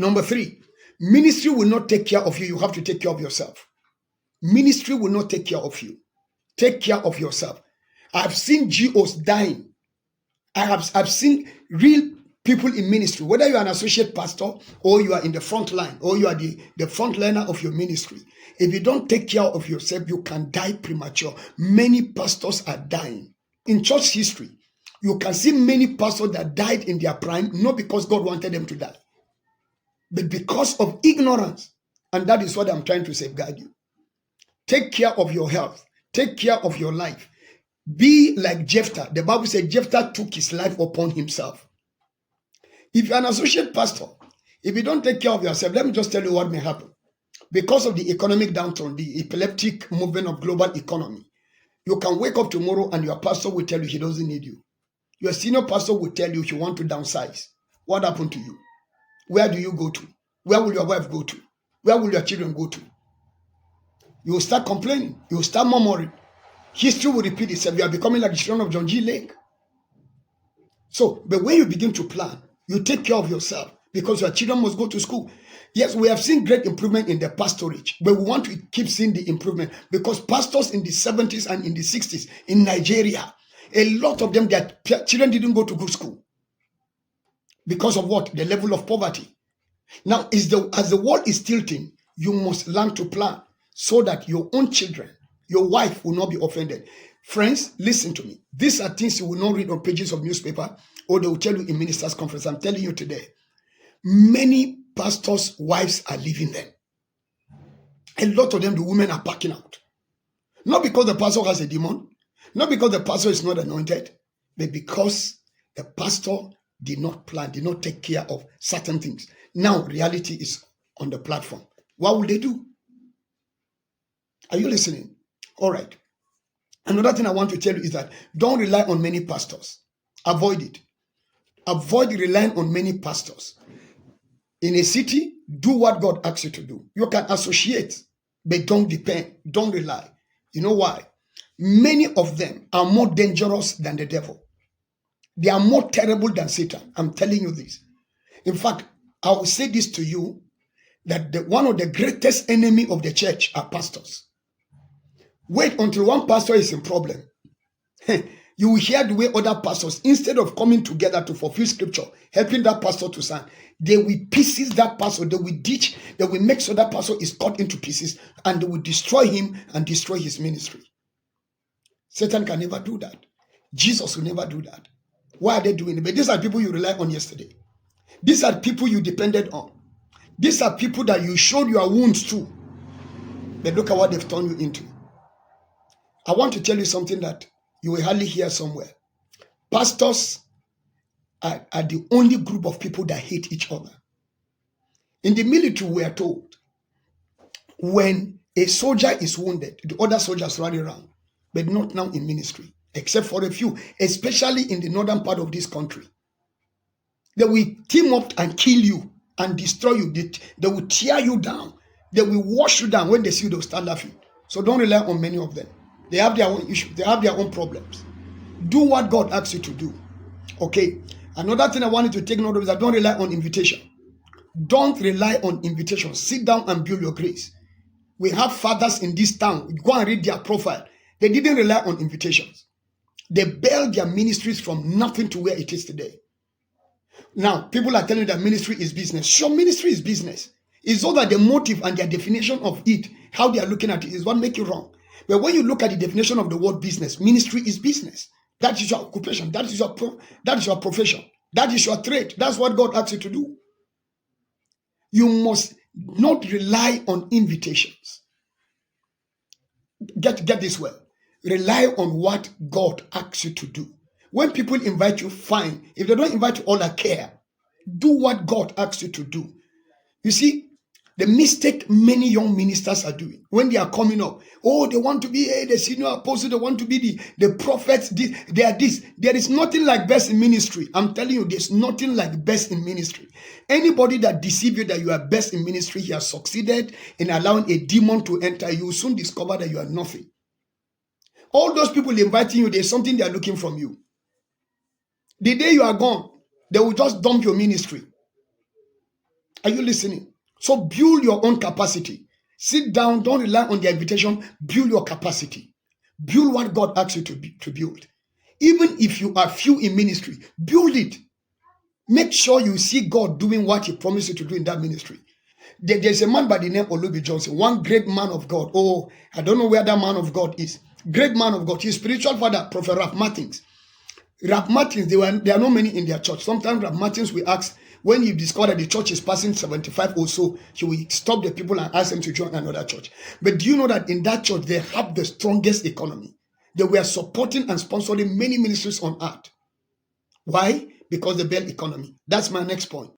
Number 3, ministry will not take care of you. You have to take care of yourself. Ministry will not take care of you. Take care of yourself. I've seen GOs dying. I've seen real people in ministry, whether you are an associate pastor or you are in the front line or you are the frontliner of your ministry. If you don't take care of yourself, you can die premature. Many pastors are dying. In church history, you can see many pastors that died in their prime, not because God wanted them to die, but because of ignorance. And that is what I'm trying to safeguard you. Take care of your health. Take care of your life. Be like Jephthah. The Bible said Jephthah took his life upon himself. If you're an associate pastor, if you don't take care of yourself, let me just tell you what may happen. Because of the economic downturn, the epileptic movement of global economy, you can wake up tomorrow and your pastor will tell you he doesn't need you. Your senior pastor will tell you he want to downsize. What happened to you? Where do you go to? Where will your wife go to? Where will your children go to? You will start complaining. You will start murmuring. History will repeat itself. You are becoming like the children of John G. Lake. So, but when you begin to plan, you take care of yourself because your children must go to school. Yes, we have seen great improvement in the pastorage, but we want to keep seeing the improvement because pastors in the 70s and in the 60s in Nigeria, a lot of them, their children didn't go to good school. Because of what? The level of poverty. Now, as the world is tilting, you must learn to plan so that your own children, your wife will not be offended. Friends, listen to me. These are things you will not read on pages of newspaper or they will tell you in ministers' conference. I'm telling you today, many pastors' wives are leaving them. A lot of them, the women are backing out. Not because the pastor has a demon, not because the pastor is not anointed, but because the pastor did not plan, did not take care of certain things. Now, reality is on the platform. What will they do? Are you listening? All right. Another thing I want to tell you is that don't rely on many pastors. Avoid it. Avoid relying on many pastors. In a city, do what God asks you to do. You can associate, but don't depend. Don't rely. You know why? Many of them are more dangerous than the devil. They are more terrible than Satan. I'm telling you this. In fact, I will say this to you, that one of the greatest enemy of the church are pastors. Wait until one pastor is in problem. You will hear the way other pastors, instead of coming together to fulfill scripture, helping that pastor to stand, they will pieces that pastor, they will ditch, they will make sure that pastor is cut into pieces, and they will destroy him and destroy his ministry. Satan can never do that. Jesus will never do that. Why are they doing it? But these are people you relied on yesterday. These are people you depended on. These are people that you showed your wounds to. But look at what they've turned you into. I want to tell you something that you will hardly hear somewhere. Pastors are the only group of people that hate each other. In the military, we are told when a soldier is wounded, the other soldiers run around, but not now in ministry, except for a few, especially in the northern part of this country. They will team up and kill you and destroy you. They will tear you down. They will wash you down. When they see you, they'll start laughing. So don't rely on many of them. They have their own issues. They have their own problems. Do what God asks you to do. Okay. Another thing I wanted to take note of is that don't rely on invitation. Don't rely on invitation. Sit down and build your grace. We have fathers in this town. Go and read their profile. They didn't rely on invitations. They built their ministries from nothing to where it is today. Now, people are telling you that ministry is business. Sure, ministry is business. It's all that the motive and their definition of it, how they are looking at it, is what makes you wrong. But when you look at the definition of the word business, ministry is business. That is your occupation. That is your profession. That is your trade. That's what God asks you to do. You must not rely on invitations. Get this well. Rely on what God asks you to do. When people invite you, fine. If they don't invite you, all I care. Do what God asks you to do. You see, the mistake many young ministers are doing when they are coming up, they want to be the senior apostle, they want to be the prophets, they are this. There is nothing like best in ministry. I'm telling you, there's nothing like best in ministry. Anybody that deceives you that you are best in ministry, he has succeeded in allowing a demon to enter. You will soon discover that you are nothing. All those people inviting you, there's something they are looking from you. The day you are gone, they will just dump your ministry. Are you listening? So build your own capacity. Sit down, don't rely on the invitation, build your capacity. Build what God asks you to build. Even if you are few in ministry, build it. Make sure you see God doing what He promised you to do in that ministry. There's a man by the name of Olubi Johnson, one great man of God. Oh, I don't know where that man of God is. Great man of God. His spiritual father, Prophet Ralph Martins. Ralph Martins, there are not many in their church. Sometimes Ralph Martins will ask, when you discover that the church is passing 75 or so, he will stop the people and ask them to join another church. But do you know that in that church, they have the strongest economy? They were supporting and sponsoring many ministries on earth. Why? Because they build economy. That's my next point.